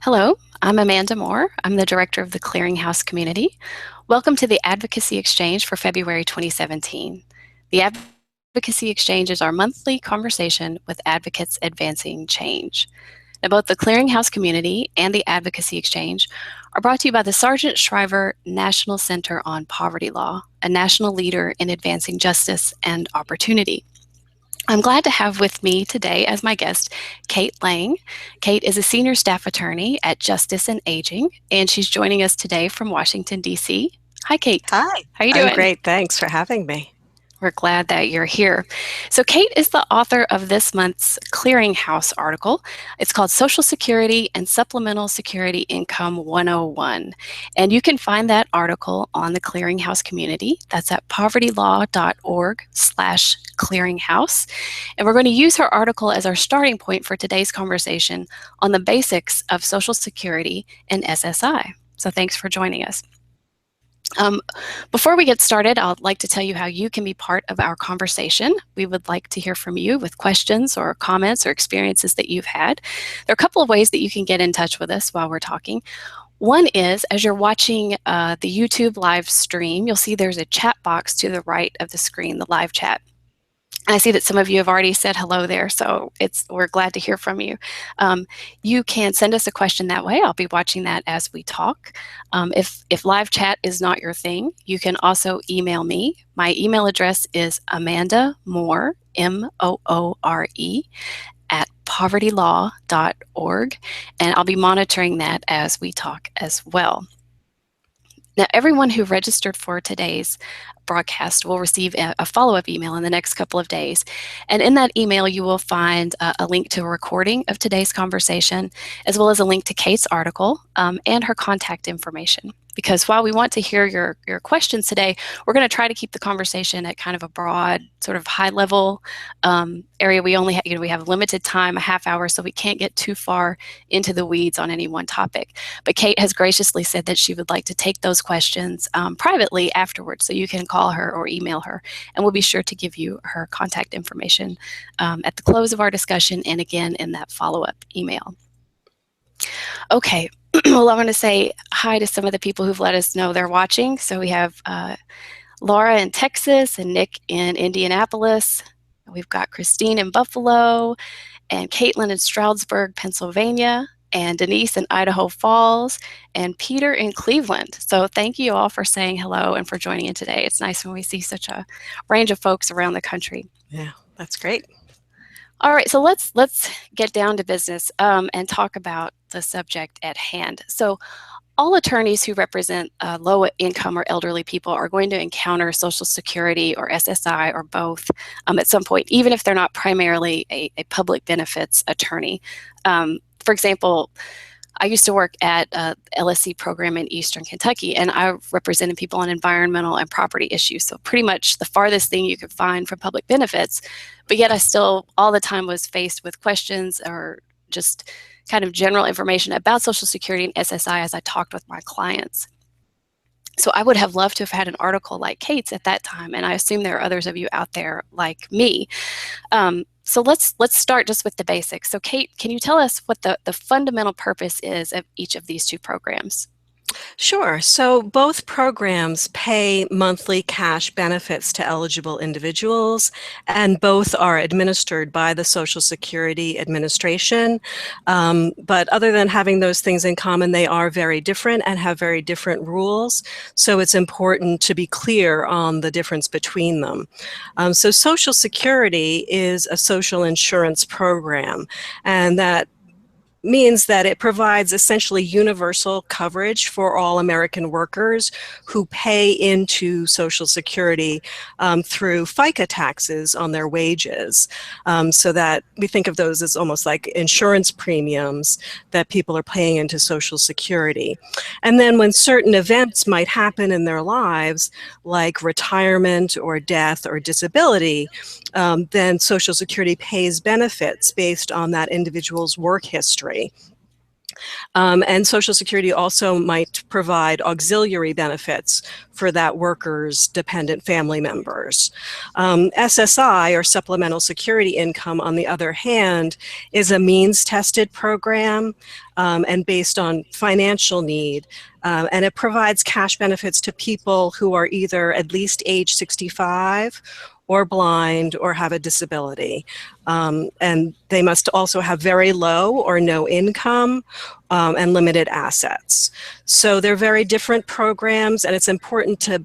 Hello, I'm Amanda Moore. I'm the director of the Clearinghouse Community. Welcome to the Advocacy Exchange for February 2017. The Advocacy Exchange is our monthly conversation with advocates advancing change. Now, both the Clearinghouse Community and the Advocacy Exchange are brought to you by the Sargent Shriver National Center on Poverty Law, a national leader in advancing justice and opportunity. I'm glad to have with me today as my guest, Kate Lang. Kate is a senior staff attorney at Justice and Aging, and she's joining us today from Washington, D.C. Hi, Kate. Hi, How are you I'm doing? great. Thanks for having me. We're glad that you're here. So Kate is the author of this month's Clearinghouse article. It's called Social Security and Supplemental Security Income 101. And you can find that article on the Clearinghouse Community. That's at povertylaw.org/clearinghouse. And we're going to use her article as our starting point for today's conversation on the basics of Social Security and SSI. So thanks for joining us. Before we get started, I'd like to tell you how you can be part of our conversation. We would like to hear from you with questions or comments or experiences that you've had. There are a couple of ways that you can get in touch with us while we're talking. One is, as you're watching the YouTube live stream, you'll see there's a chat box to the right of the screen, the live chat. I see that some of you have already said hello there, so we're glad to hear from you. You can send us a question that way. I'll be watching that as we talk. If live chat is not your thing, you can also email me. My email address is Amanda Moore, M-O-O-R-E, at povertylaw.org, and I'll be monitoring that as we talk as well. Now, everyone who registered for today's broadcast will receive a follow-up email in the next couple of days. And in that email, you will find a link to a recording of today's conversation, as well as a link to Kate's article and her contact information. Because while we want to hear your questions today, we're going to try to keep the conversation at kind of a broad, sort of high-level area. We only we have limited time, a half hour, so we can't get too far into the weeds on any one topic. But Kate has graciously said that she would like to take those questions privately afterwards, so you can call her or email her, and we'll be sure to give you her contact information at the close of our discussion and again in that follow-up email. Okay, well, I want to say hi to some of the people who've let us know they're watching. So we have Laura in Texas and Nick in Indianapolis. We've got Christine in Buffalo and Caitlin in Stroudsburg, Pennsylvania, and Denise in Idaho Falls, and Peter in Cleveland. So thank you all for saying hello and for joining in today. It's nice when we see such a range of folks around the country. Yeah, that's great. All right, so let's get down to business and talk about the subject at hand. So all attorneys who represent low income or elderly people are going to encounter Social Security or SSI or both at some point, even if they're not primarily a public benefits attorney. For example, I used to work at a LSC program in Eastern Kentucky, and I represented people on environmental and property issues. So pretty much the farthest thing you could find from public benefits, but yet I still all the time was faced with questions or just kind of general information about Social Security and SSI as I talked with my clients. So I would have loved to have had an article like Kate's at that time, and I assume there are others of you out there like me. So let's start just with the basics. So Kate, can you tell us what the fundamental purpose is of each of these two programs? Sure. So both programs pay monthly cash benefits to eligible individuals, and both are administered by the Social Security Administration. But other than having those things in common, they are very different and have very different rules. So it's important to be clear on the difference between them. So Social Security is a social insurance program, and that means that it provides essentially universal coverage for all American workers who pay into Social Security through FICA taxes on their wages. So that we think of those as almost like insurance premiums that people are paying into Social Security. And then when certain events might happen in their lives, like retirement or death or disability, then Social Security pays benefits based on that individual's work history. And Social Security also might provide auxiliary benefits for that worker's dependent family members. SSI, or Supplemental Security Income, on the other hand, is a means-tested program and based on financial need. And it provides cash benefits to people who are either at least age 65 or blind or have a disability. And they must also have very low or no income and limited assets. So they're very different programs, and it's important to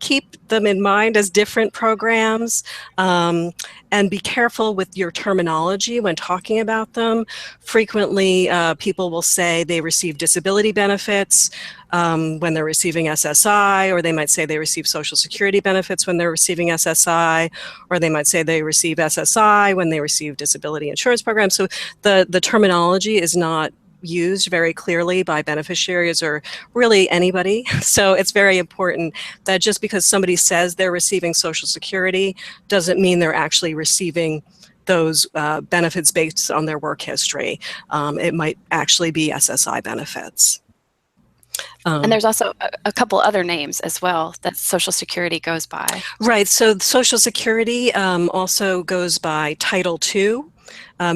keep them in mind as different programs, and be careful with your terminology when talking about them. Frequently, people will say they receive disability benefits when they're receiving SSI, or they might say they receive Social Security benefits when they're receiving SSI, or they might say they receive SSI when they receive disability insurance programs. So the terminology is not used very clearly by beneficiaries or really anybody. So it's very important that just because somebody says they're receiving Social Security doesn't mean they're actually receiving those benefits based on their work history. It might actually be SSI benefits. And there's also a couple other names as well that Social Security goes by. Right. So Social Security also goes by Title II.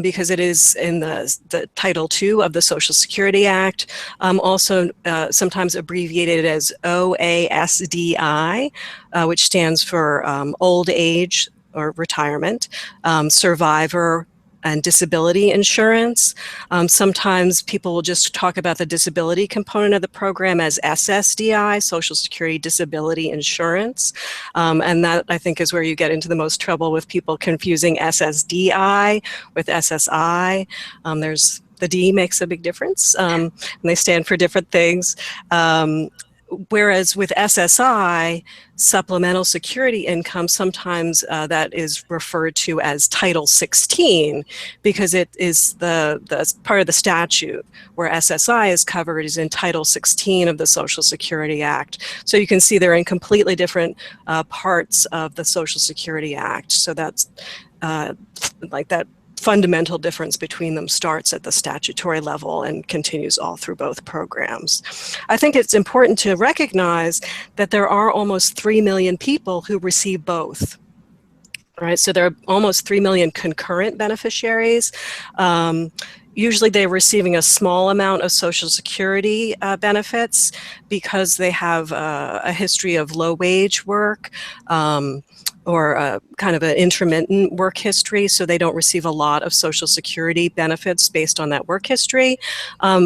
Because it is in the Title II of the Social Security Act, also sometimes abbreviated as OASDI, which stands for Old Age or Retirement, Survivor and Disability Insurance. Sometimes people will just talk about the disability component of the program as SSDI, Social Security Disability Insurance. And that, I think, is where you get into the most trouble with people confusing SSDI with SSI. There's the D makes a big difference, and they stand for different things. Whereas with SSI, supplemental security income, sometimes that is referred to as Title 16 because it is the part of the statute where SSI is covered is in Title 16 of the Social Security Act. So you can see they're in completely different parts of the Social Security Act. So that's like that fundamental difference between them starts at the statutory level and continues all through both programs. I think it's important to recognize that there are almost 3 million people who receive both. Right, so there are almost 3 million concurrent beneficiaries. Usually they're receiving a small amount of Social Security benefits because they have a history of low wage work, or kind of an intermittent work history, so they don't receive a lot of Social Security benefits based on that work history.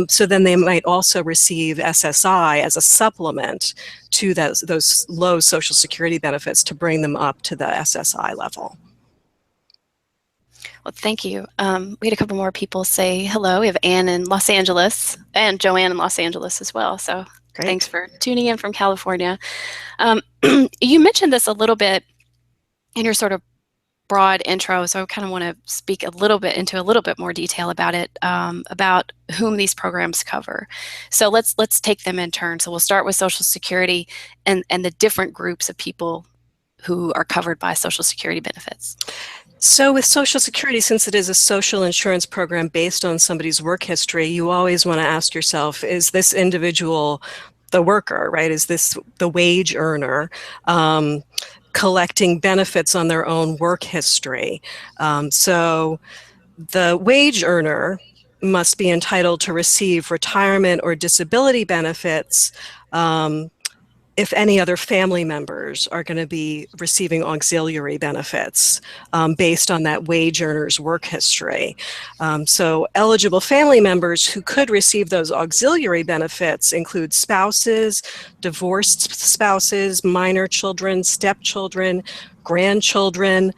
So then they might also receive SSI as a supplement to those low Social Security benefits to bring them up to the SSI level. Well, thank you. We had a couple more people say hello. We have Anne in Los Angeles and Joanne in Los Angeles as well. So Great. Thanks for tuning in from California. You mentioned this a little bit in your sort of broad intro, so I kind of want to speak into a little bit more detail about it, about whom these programs cover. So let's take them in turn. So we'll start with Social Security and the different groups of people who are covered by Social Security benefits. So with Social Security, since it is a social insurance program based on somebody's work history, you always want to ask yourself, is this individual the worker, right? Is this the wage earner collecting benefits on their own work history? So the wage earner must be entitled to receive retirement or disability benefits if any other family members are going to be receiving auxiliary benefits based on that wage earner's work history. So eligible family members who could receive those auxiliary benefits include spouses, divorced spouses, minor children, stepchildren, grandchildren,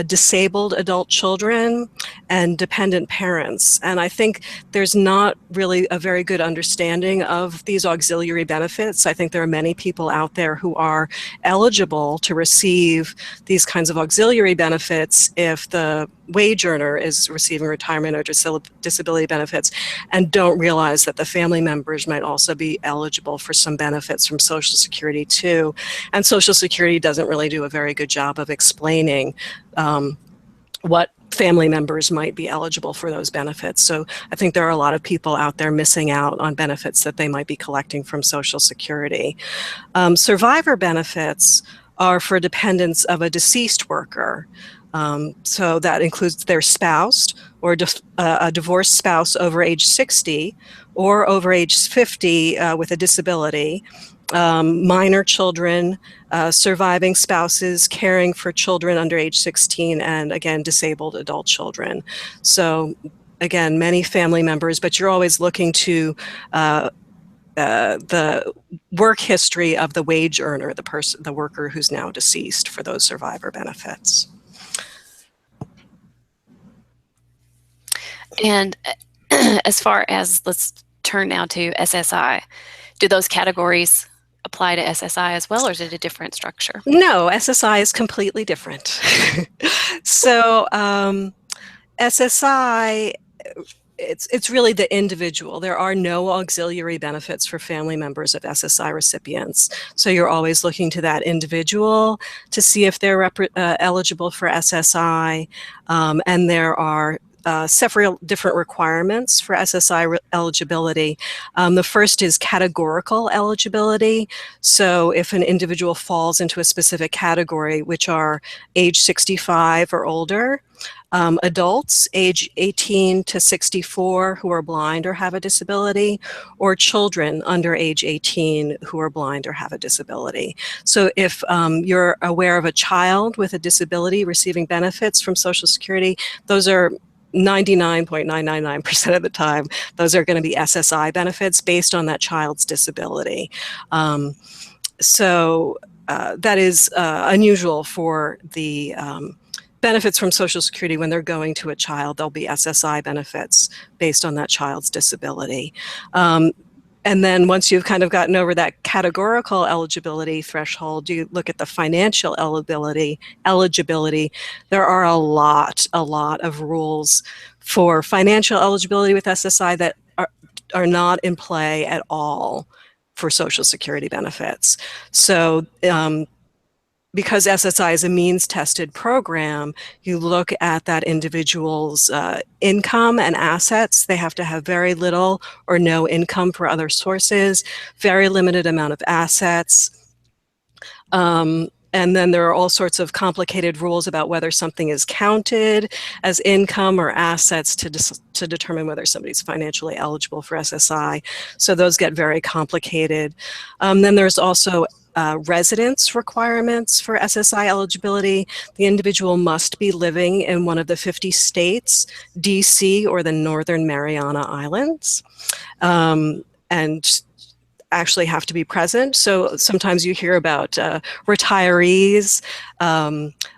disabled adult children, and dependent parents. And I think there's not really a very good understanding of these auxiliary benefits. I think there are many people out there who are eligible to receive these kinds of auxiliary benefits if the wage earner is receiving retirement or disability benefits and don't realize that the family members might also be eligible for some benefits from Social Security too. And Social Security doesn't really do a very good job of explaining what family members might be eligible for those benefits. So I think there are a lot of people out there missing out on benefits that they might be collecting from Social Security. Survivor benefits are for dependents of a deceased worker. So that includes their spouse or a divorced spouse over age 60 or over age 50 with a disability, minor children, surviving spouses caring for children under age 16, and again, disabled adult children. So again, many family members, but you're always looking to the work history of the wage earner, the worker who's now deceased, for those survivor benefits. And as far as, let's turn now to SSI, do those categories apply to SSI as well, or is it a different structure? No, SSI is completely different. So SSI, it's really the individual. There are no auxiliary benefits for family members of SSI recipients. So you're always looking to that individual to see if they're eligible for SSI. And there are several different requirements for SSI eligibility. The first is categorical eligibility. So if an individual falls into a specific category, which are age 65 or older, adults age 18 to 64 who are blind or have a disability, or children under age 18 who are blind or have a disability. So if you're aware of a child with a disability receiving benefits from Social Security, those are 99.999% of the time, those are going to be SSI benefits based on that child's disability. So that is unusual for the benefits from Social Security. When they're going to a child, there'll be SSI benefits based on that child's disability. And then once you've kind of gotten over that categorical eligibility threshold, you look at the financial eligibility. There are a lot of rules for financial eligibility with SSI that are not in play at all for Social Security benefits. So because SSI is a means-tested program, you look at that individual's income and assets. They have to have very little or no income for other sources, very limited amount of assets. And then there are all sorts of complicated rules about whether something is counted as income or assets to determine whether somebody's financially eligible for SSI. So those get very complicated. Then there's also residence requirements for SSI eligibility. The individual must be living in one of the 50 states, DC or the Northern Mariana Islands, and actually have to be present. So sometimes you hear about retirees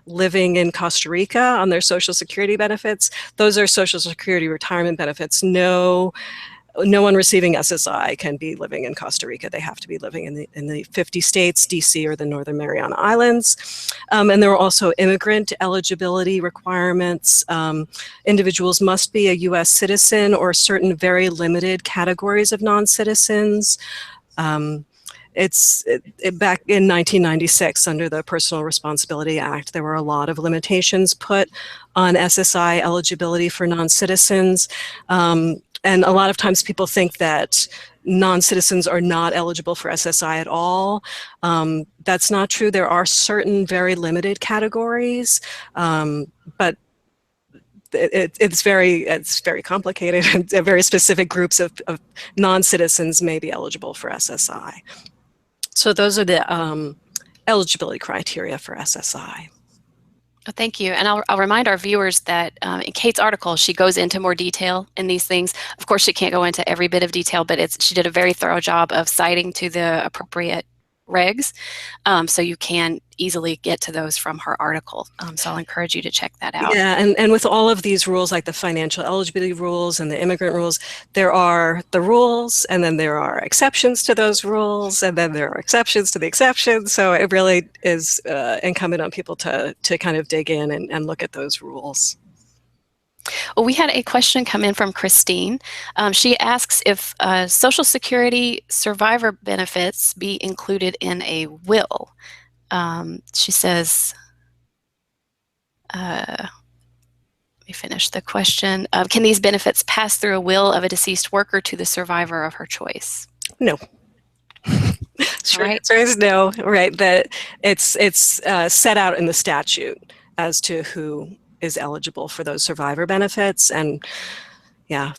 living in Costa Rica on their Social Security benefits. Those are Social Security retirement benefits. No one receiving SSI can be living in Costa Rica. They have to be living in the 50 states, DC or the Northern Mariana Islands. And there are also immigrant eligibility requirements. Individuals must be a US citizen or certain very limited categories of non-citizens. Back in 1996, under the Personal Responsibility Act, there were a lot of limitations put on SSI eligibility for non-citizens. And a lot of times people think that non-citizens are not eligible for SSI at all. That's not true. There are certain very limited categories, but it's very complicated, and very specific groups of non-citizens may be eligible for SSI. So those are the eligibility criteria for SSI. Oh, thank you. And I'll remind our viewers that in Kate's article, she goes into more detail in these things. Of course, she can't go into every bit of detail, but she did a very thorough job of citing to the appropriate regs. So you can easily get to those from her article. So I'll encourage you to check that out. Yeah, and with all of these rules, like the financial eligibility rules and the immigrant rules, there are the rules, and then there are exceptions to those rules, and then there are exceptions to the exceptions. So it really is incumbent on people to kind of dig in and look at those rules. Well, we had a question come in from Christine. She asks if Social Security survivor benefits be included in a will. She says, let me finish the question. Can these benefits pass through a will of a deceased worker to the survivor of her choice? No. All Short right. answer is no, right? That it's set out in the statute as to who is eligible for those survivor benefits, and yeah,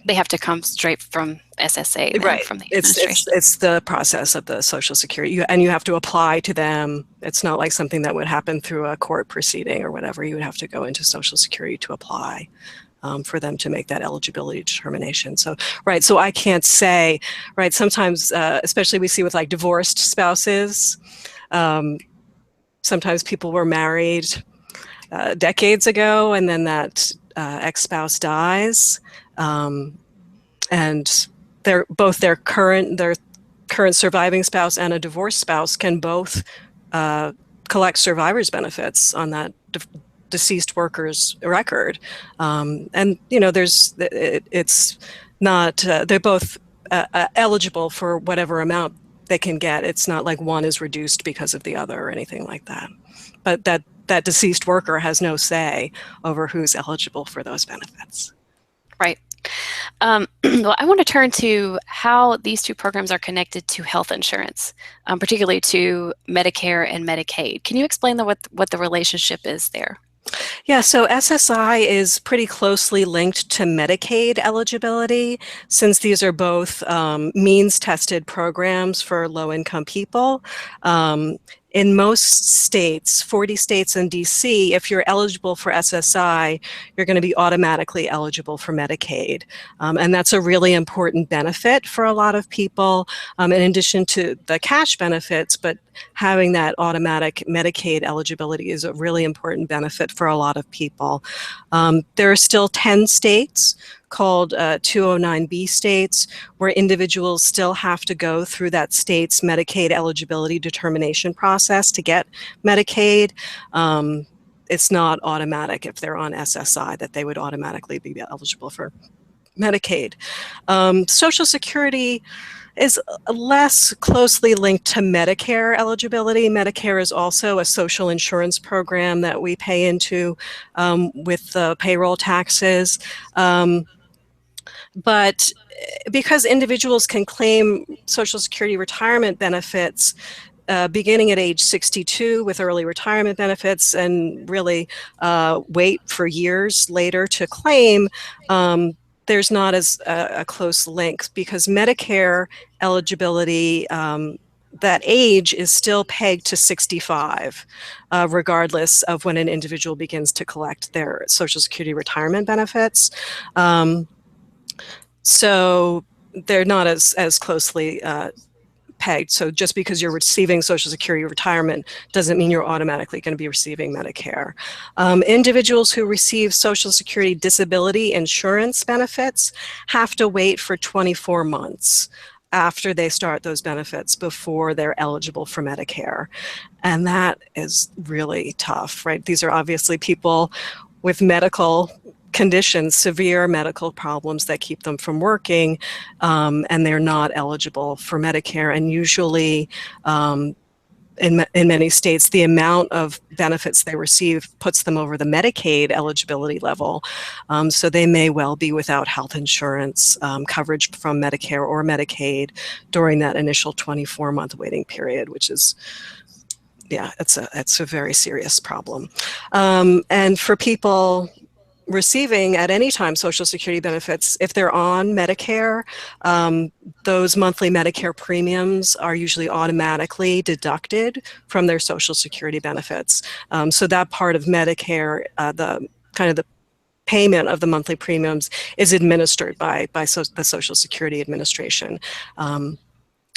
They have to come straight from SSA then, right. from the It's administration. it's the process of the Social Security, and you have to apply to them. It's not like something that would happen through a court proceeding or whatever. You would have to go into Social Security to apply. For them to make that eligibility determination. So, right, so I can't say, right, sometimes, especially we see with like divorced spouses, sometimes people were married decades ago and then that ex-spouse dies, and their current surviving spouse and a divorced spouse can both collect survivor's benefits on that deceased worker's record, and it's not they're both eligible for whatever amount they can get. It's not like one is reduced because of the other or anything like that. But that deceased worker has no say over who's eligible for those benefits. Right. Well, I want to turn to how these two programs are connected to health insurance, particularly to Medicare and Medicaid. Can you explain what the relationship is there? Yeah, so SSI is pretty closely linked to Medicaid eligibility, since these are both means-tested programs for low-income people. In most states, 40 states and DC, if you're eligible for SSI, you're going to be automatically eligible for Medicaid. And that's a really important benefit for a lot of people, in addition to the cash benefits, but having that automatic Medicaid eligibility is a really important benefit for a lot of people. There are still 10 states called 209B states where individuals still have to go through that state's Medicaid eligibility determination process to get Medicaid. It's not automatic if they're on SSI that they would automatically be eligible for Medicaid. Social Security is less closely linked to Medicare eligibility. Medicare is also a social insurance program that we pay into with the payroll taxes. But because individuals can claim Social Security retirement benefits beginning at age 62 with early retirement benefits and really wait for years later to claim, there's not as a close link because Medicare eligibility, that age is still pegged to 65, regardless of when an individual begins to collect their Social Security retirement benefits. So they're not as closely pegged. So just because you're receiving Social Security retirement doesn't mean you're automatically going to be receiving Medicare. Individuals who receive Social Security disability insurance benefits have to wait for 24 months after they start those benefits before they're eligible for Medicare. And that is really tough, right? These are obviously people with medical conditions, severe medical problems that keep them from working, and they're not eligible for Medicare. And usually, in many states, the amount of benefits they receive puts them over the Medicaid eligibility level. So they may well be without health insurance coverage from Medicare or Medicaid during that initial 24-month waiting period, which is, yeah, it's a very serious problem. And for people receiving at any time Social Security benefits, if they're on Medicare, those monthly Medicare premiums are usually automatically deducted from their Social Security benefits. So that part of Medicare, the kind of the payment of the monthly premiums is administered by the Social Security Administration.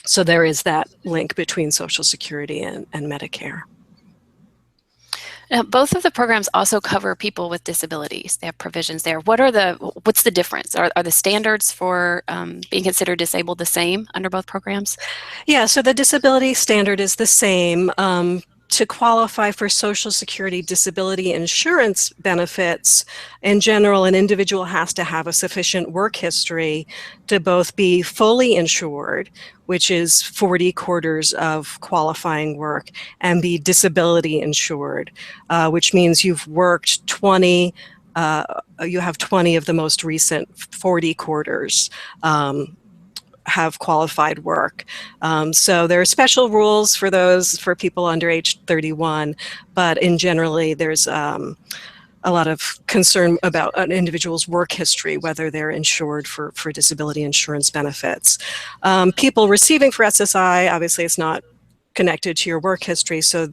So there is that link between Social Security and Medicare. Now, both of the programs also cover people with disabilities. They have provisions there. What's the difference? Are the standards for being considered disabled the same under both programs? Yeah, so the disability standard is the same. To qualify for Social Security disability insurance benefits, in general, an individual has to have a sufficient work history to both be fully insured, which is 40 quarters of qualifying work, and be disability insured, which means you've worked 20 you have 20 of the most recent 40 quarters have qualified work. So there are special rules for those for people under age 31, but in generally there's a lot of concern about an individual's work history, whether they're insured for disability insurance benefits. People receiving for SSI, obviously it's not connected to your work history, so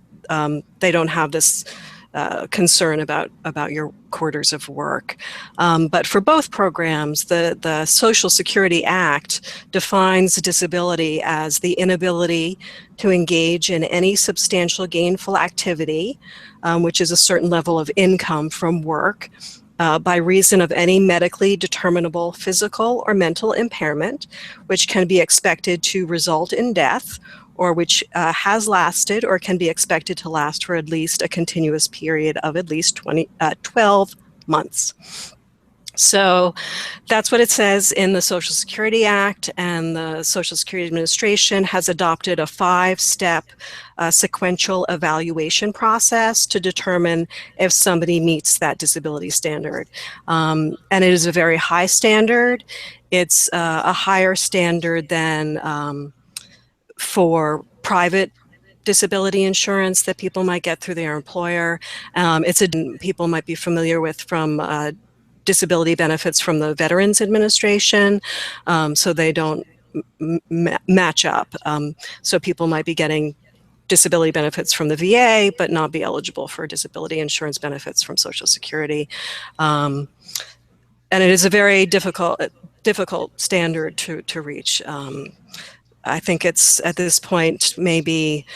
they don't have this concern about your quarters of work. But for both programs, the Social Security Act defines disability as the inability to engage in any substantial gainful activity, which is a certain level of income from work, by reason of any medically determinable physical or mental impairment, which can be expected to result in death, or which has lasted or can be expected to last for at least a continuous period of at least 12 months. So that's what it says in the Social Security Act, and the Social Security Administration has adopted a 5-step sequential evaluation process to determine if somebody meets that disability standard. And it is a very high standard. It's a higher standard than for private disability insurance that people might get through their employer. People might be familiar with from disability benefits from the Veterans Administration, so they don't match up. So people might be getting disability benefits from the VA, but not be eligible for disability insurance benefits from Social Security. And it is a very difficult standard to reach. I think it's, at this point, maybe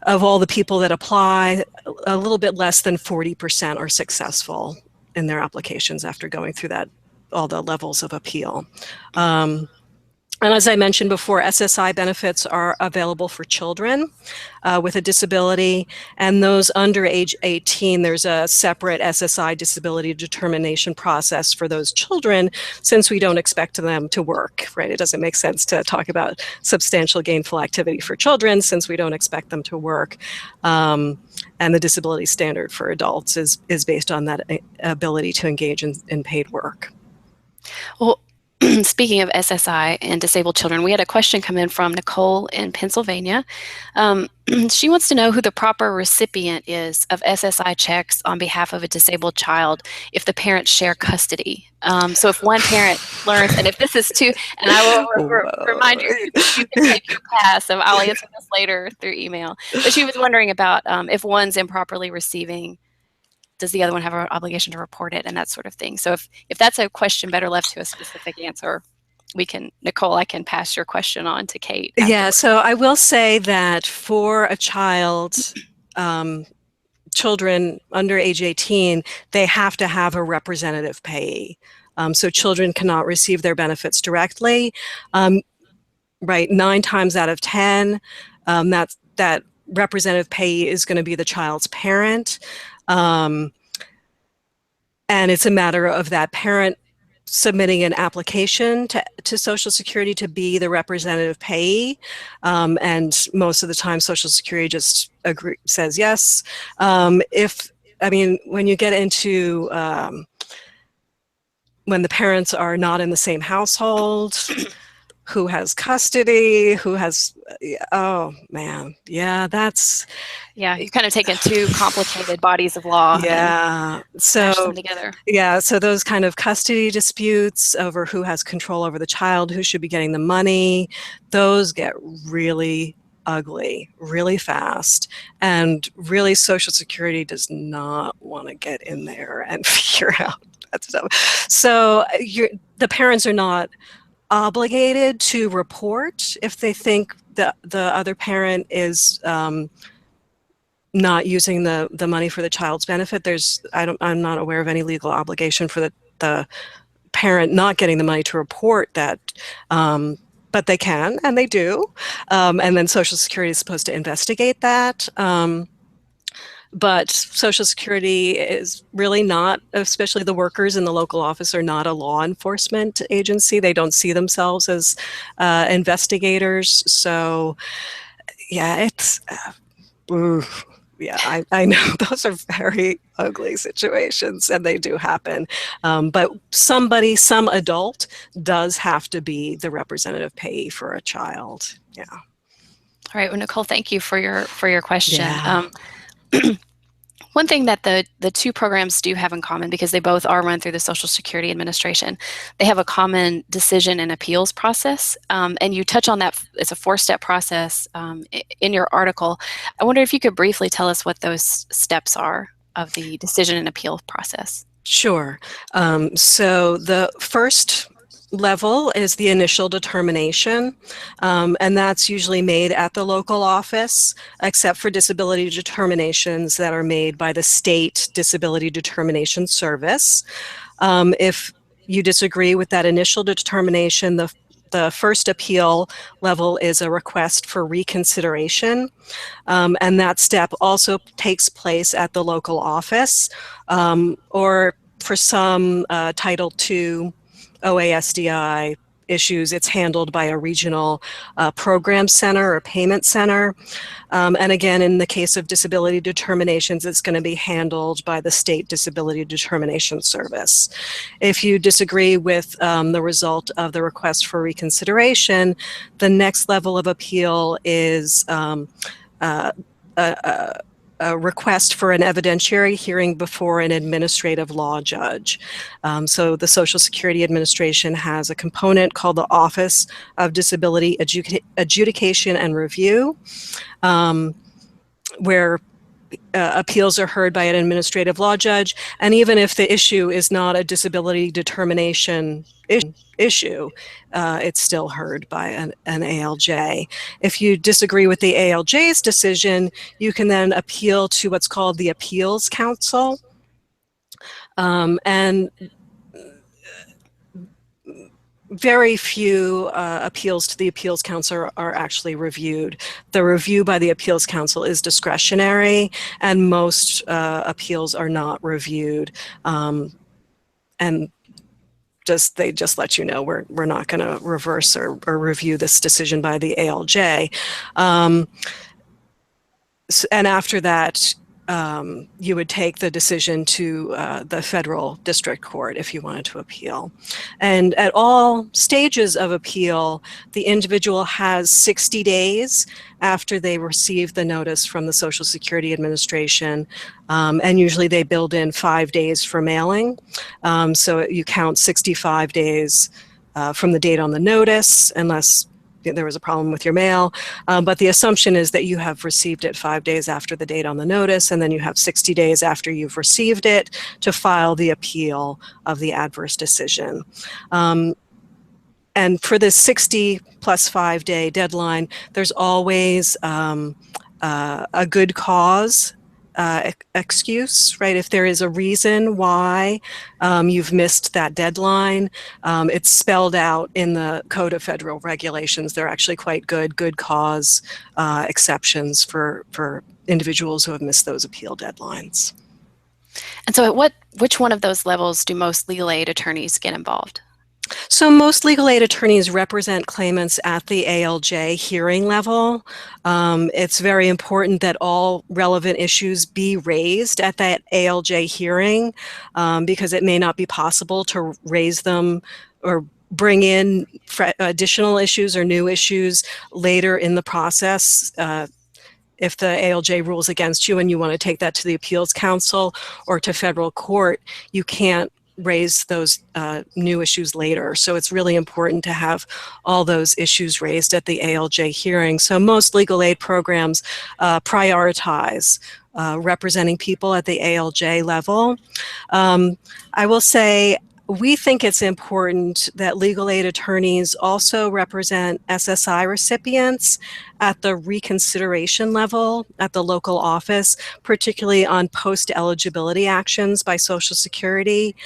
of all the people that apply, a little bit less than 40% are successful in their applications after going through all the levels of appeal. And as I mentioned before, SSI benefits are available for children with a disability, and those under age 18, there's a separate SSI disability determination process for those children, since we don't expect them to work, right? It doesn't make sense to talk about substantial gainful activity for children since we don't expect them to work. And the disability standard for adults is based on that ability to engage in paid work. Well, speaking of SSI and disabled children, we had a question come in from Nicole in Pennsylvania. She wants to know who the proper recipient is of SSI checks on behalf of a disabled child if the parents share custody. So if one parent learns, and if this is too, and I will remind you, you can take your pass, so I'll answer this later through email. But she was wondering about if one's improperly receiving, does the other one have an obligation to report it, and that sort of thing. So if that's a question better left to a specific answer, Nicole, I can pass your question on to Kate afterwards. Yeah, so I will say that for a child, children under age 18, they have to have a representative payee. So children cannot receive their benefits directly. Right, 9 times out of 10, that representative payee is going to be the child's parent. And it's a matter of that parent submitting an application to Social Security to be the representative payee. And most of the time, Social Security just says yes. When you get into when the parents are not in the same household, who has custody, who has, oh man, yeah, that's... Yeah, you've kind of taken 2 complicated bodies of law and mashed them together. Yeah, so those kind of custody disputes over who has control over the child, who should be getting the money, those get really ugly really fast, and really Social Security does not want to get in there and figure out that stuff. So the parents are not obligated to report if they think the other parent is not using the money for the child's benefit. I'm not aware of any legal obligation for the parent not getting the money to report that, but they can, and they do. And then Social Security is supposed to investigate that. But Social Security is really not, especially the workers in the local office, are not a law enforcement agency. They don't see themselves as investigators. So, yeah, it's Yeah, I know those are very ugly situations, and they do happen. But some adult does have to be the representative payee for a child. Yeah. All right, well, Nicole, thank you for your question. Yeah. One thing that the two programs do have in common, because they both are run through the Social Security Administration, they have a common decision and appeals process. And you touch on that. It's a four-step process in your article. I wonder if you could briefly tell us what those steps are of the decision and appeal process. Sure. So the first level is the initial determination, and that's usually made at the local office, except for disability determinations that are made by the state disability determination service. If you disagree with that initial determination, the first appeal level is a request for reconsideration. And that step also takes place at the local office, or for some Title II OASDI issues, it's handled by a regional program center or payment center. And again, in the case of disability determinations, it's going to be handled by the State Disability Determination Service. If you disagree with the result of the request for reconsideration, the next level of appeal is a request for an evidentiary hearing before an administrative law judge. So the Social Security Administration has a component called the Office of Disability Adjudication and Review, where appeals are heard by an administrative law judge, and even if the issue is not a disability determination issue, it's still heard by an ALJ. If you disagree with the ALJ's decision, you can then appeal to what's called the Appeals Council. And very few appeals to the Appeals Council are actually reviewed. The review by the Appeals Council is discretionary, and most appeals are not reviewed. And they just let you know we're not going to reverse or review this decision by the ALJ. And after that, you would take the decision to the federal district court if you wanted to appeal. And at all stages of appeal, the individual has 60 days after they receive the notice from the Social Security Administration, and usually they build in 5 days for mailing. So you count 65 days from the date on the notice, unless there was a problem with your mail, but the assumption is that you have received it 5 days after the date on the notice, and then you have 60 days after you've received it to file the appeal of the adverse decision. And for this 60 plus 5 day deadline, there's always a good cause excuse, right? If there is a reason why you've missed that deadline, it's spelled out in the Code of Federal Regulations. They're actually quite good cause exceptions for individuals who have missed those appeal deadlines. And so which one of those levels do most legal aid attorneys get involved? So most legal aid attorneys represent claimants at the ALJ hearing level. It's very important that all relevant issues be raised at that ALJ hearing, because it may not be possible to raise them or bring in additional issues or new issues later in the process. If the ALJ rules against you and you want to take that to the Appeals Council or to federal court, you can't raise those new issues later. So it's really important to have all those issues raised at the ALJ hearing. So most legal aid programs prioritize representing people at the ALJ level. I will say, we think it's important that legal aid attorneys also represent SSI recipients at the reconsideration level at the local office, particularly on post-eligibility actions by Social Security,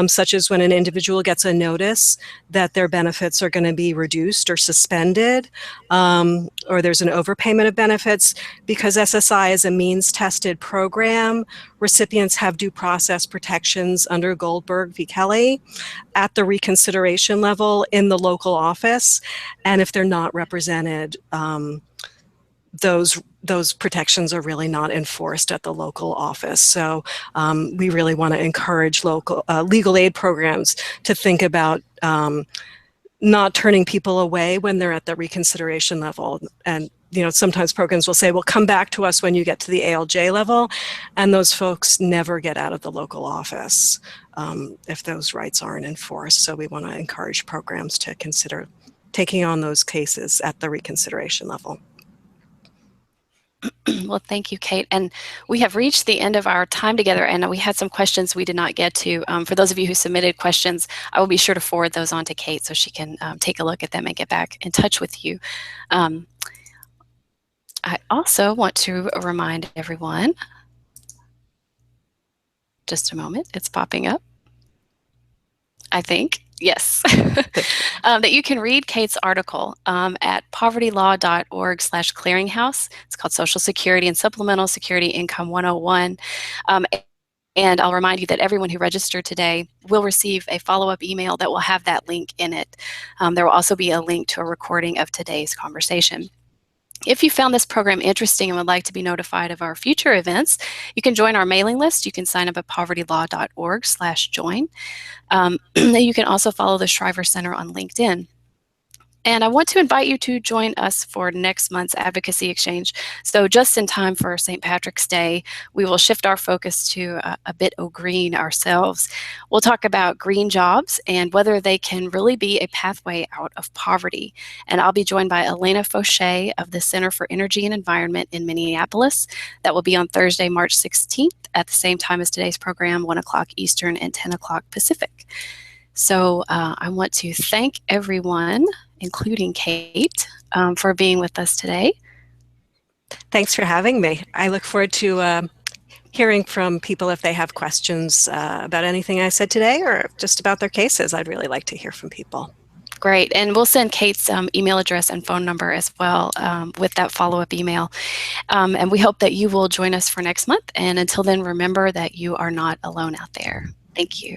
such as when an individual gets a notice that their benefits are going to be reduced or suspended, or there's an overpayment of benefits. Because SSI is a means-tested program, recipients have due process protections under Goldberg v. Kelly at the reconsideration level in the local office. And if they're not represented, those protections are really not enforced at the local office. So we really want to encourage local legal aid programs to think about not turning people away when they're at the reconsideration level. And sometimes programs will say, well, come back to us when you get to the ALJ level, and those folks never get out of the local office if those rights aren't enforced. So we want to encourage programs to consider taking on those cases at the reconsideration level. Well, thank you, Kate. And we have reached the end of our time together, and we had some questions we did not get to. For those of you who submitted questions, I will be sure to forward those on to Kate so she can take a look at them and get back in touch with you. I also want to remind everyone, just a moment, it's popping up, I think. Yes, that you can read Kate's article at povertylaw.org/clearinghouse. It's called Social Security and Supplemental Security Income 101. And I'll remind you that everyone who registered today will receive a follow-up email that will have that link in it. There will also be a link to a recording of today's conversation. If you found this program interesting and would like to be notified of our future events, you can join our mailing list. You can sign up at povertylaw.org/join. You can also follow the Shriver Center on LinkedIn. And I want to invite you to join us for next month's Advocacy Exchange. So just in time for St. Patrick's Day, we will shift our focus to a bit of green ourselves. We'll talk about green jobs and whether they can really be a pathway out of poverty. And I'll be joined by Elena Fauché of the Center for Energy and Environment in Minneapolis. That will be on Thursday, March 16th at the same time as today's program, 1 o'clock Eastern and 10 o'clock Pacific. So I want to thank everyone, including Kate, for being with us today. Thanks for having me. I look forward to hearing from people if they have questions about anything I said today or just about their cases. I'd really like to hear from people. Great. And we'll send Kate's email address and phone number as well with that follow-up email. And we hope that you will join us for next month. And until then, remember that you are not alone out there. Thank you.